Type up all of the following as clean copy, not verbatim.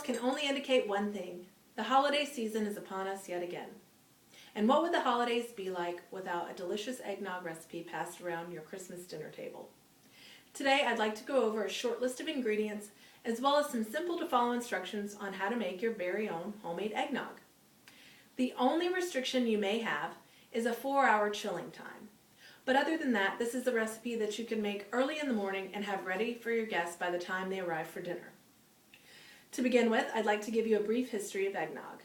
can only indicate one thing. The holiday season is upon us yet again. And what would the holidays be like without a delicious eggnog recipe passed around your Christmas dinner table? Today I'd like to go over a short list of ingredients as well as some simple to follow instructions on how to make your very own homemade eggnog. The only restriction you may have is a 4-hour chilling time. But other than that, this is a recipe that you can make early in the morning and have ready for your guests by the time they arrive for dinner. To begin with, I'd like to give you a brief history of eggnog.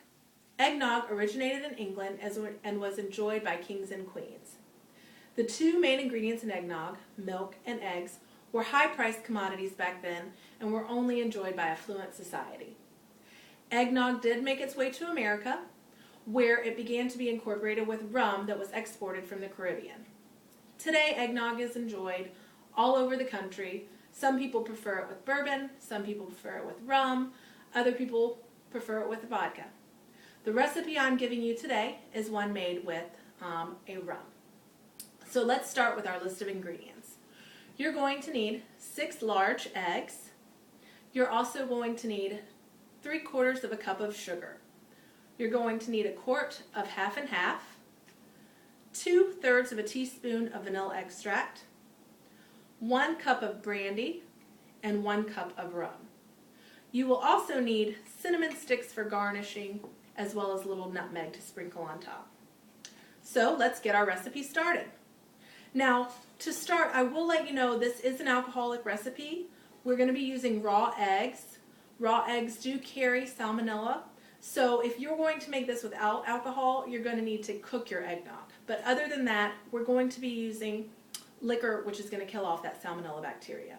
Eggnog originated in England and was enjoyed by kings and queens. The two main ingredients in eggnog, milk and eggs, were high-priced commodities back then and were only enjoyed by affluent society. Eggnog did make its way to America, where it began to be incorporated with rum that was exported from the Caribbean. Today, eggnog is enjoyed all over the country. Some people prefer it with bourbon, some people prefer it with rum, other people prefer it with vodka. The recipe I'm giving you today is one made with a rum. So let's start with our list of ingredients. You're going to need 6 large eggs. You're also going to need 3/4 of a cup of sugar. You're going to need a quart of half and half, 2/3 of a teaspoon of vanilla extract, 1 cup of brandy, and 1 cup of rum. You will also need cinnamon sticks for garnishing, as well as a little nutmeg to sprinkle on top. So let's get our recipe started. Now, to start, I will let you know this is an alcoholic recipe. We're going to be using raw eggs. Raw eggs do carry salmonella, so if you're going to make this without alcohol, you're going to need to cook your eggnog. But other than that, we're going to be using liquor, which is going to kill off that salmonella bacteria.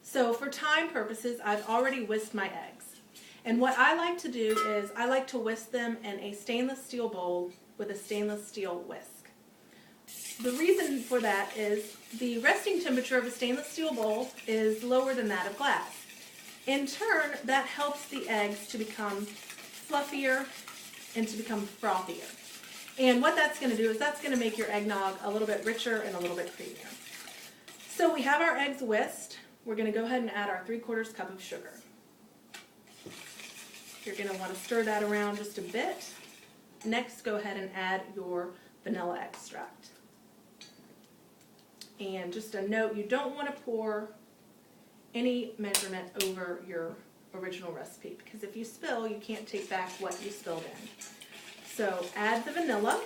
So for time purposes, I've already whisked my eggs. And what I like to do is I like to whisk them in a stainless steel bowl with a stainless steel whisk. The reason for that is the resting temperature of a stainless steel bowl is lower than that of glass. In turn, that helps the eggs to become fluffier and to become frothier. And what that's going to do is that's going to make your eggnog a little bit richer and a little bit creamier. So we have our eggs whisked. We're going to go ahead and add our 3/4 cup of sugar. You're going to want to stir that around just a bit. Next, go ahead and add your vanilla extract. And just a note, you don't want to pour any measurement over your original recipe, because if you spill, you can't take back what you spilled in. So add the vanilla.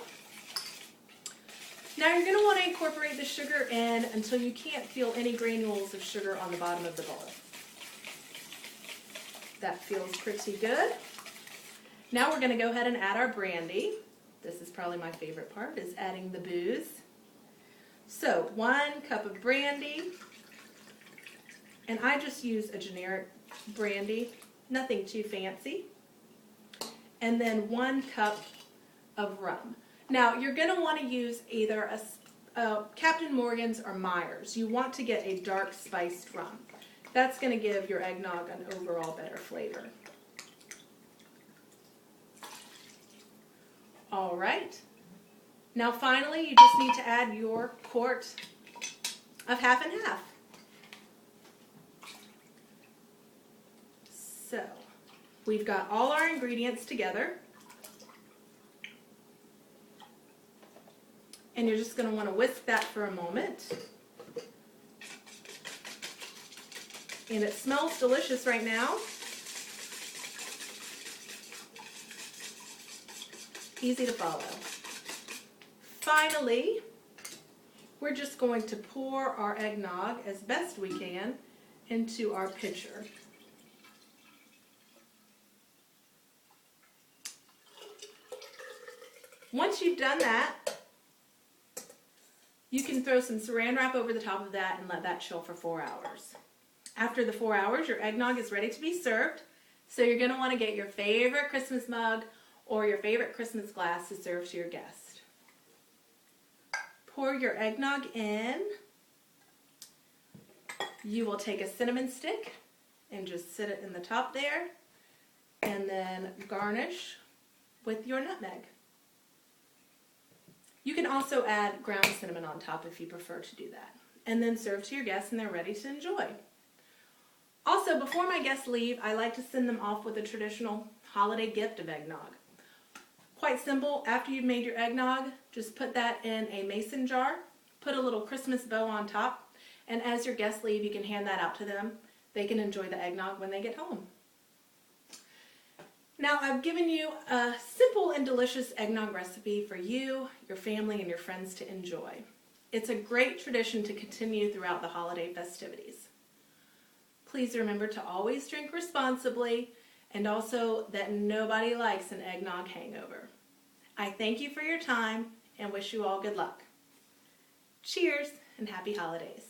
Now you're going to want to incorporate the sugar in until you can't feel any granules of sugar on the bottom of the bowl. That feels pretty good. Now we're going to go ahead and add our brandy. This is probably my favorite part, is adding the booze. So 1 cup of brandy, and I just use a generic brandy, nothing too fancy. And then 1 cup of rum. Now you're going to want to use either a Captain Morgan's or Myers. You want to get a dark spiced rum. That's going to give your eggnog an overall better flavor. All right. Now finally, you just need to add your quart of half and half. So we've got all our ingredients together. And you're just going to want to whisk that for a moment. And it smells delicious right now. Easy to follow. Finally, we're just going to pour our eggnog as best we can into our pitcher. Once you've done that, you can throw some saran wrap over the top of that and let that chill for 4 hours. After the 4 hours, your eggnog is ready to be served. So you're going to want to get your favorite Christmas mug or your favorite Christmas glass to serve to your guest. Pour your eggnog in. You will take a cinnamon stick and just sit it in the top there, and then garnish with your nutmeg. You can also add ground cinnamon on top if you prefer to do that. And then serve to your guests and they're ready to enjoy. Also, before my guests leave, I like to send them off with a traditional holiday gift of eggnog. Quite simple. After you've made your eggnog, just put that in a mason jar, put a little Christmas bow on top, and as your guests leave, you can hand that out to them. They can enjoy the eggnog when they get home. Now, I've given you a simple and delicious eggnog recipe for you, your family, and your friends to enjoy. It's a great tradition to continue throughout the holiday festivities. Please remember to always drink responsibly, and also that nobody likes an eggnog hangover. I thank you for your time and wish you all good luck. Cheers and happy holidays.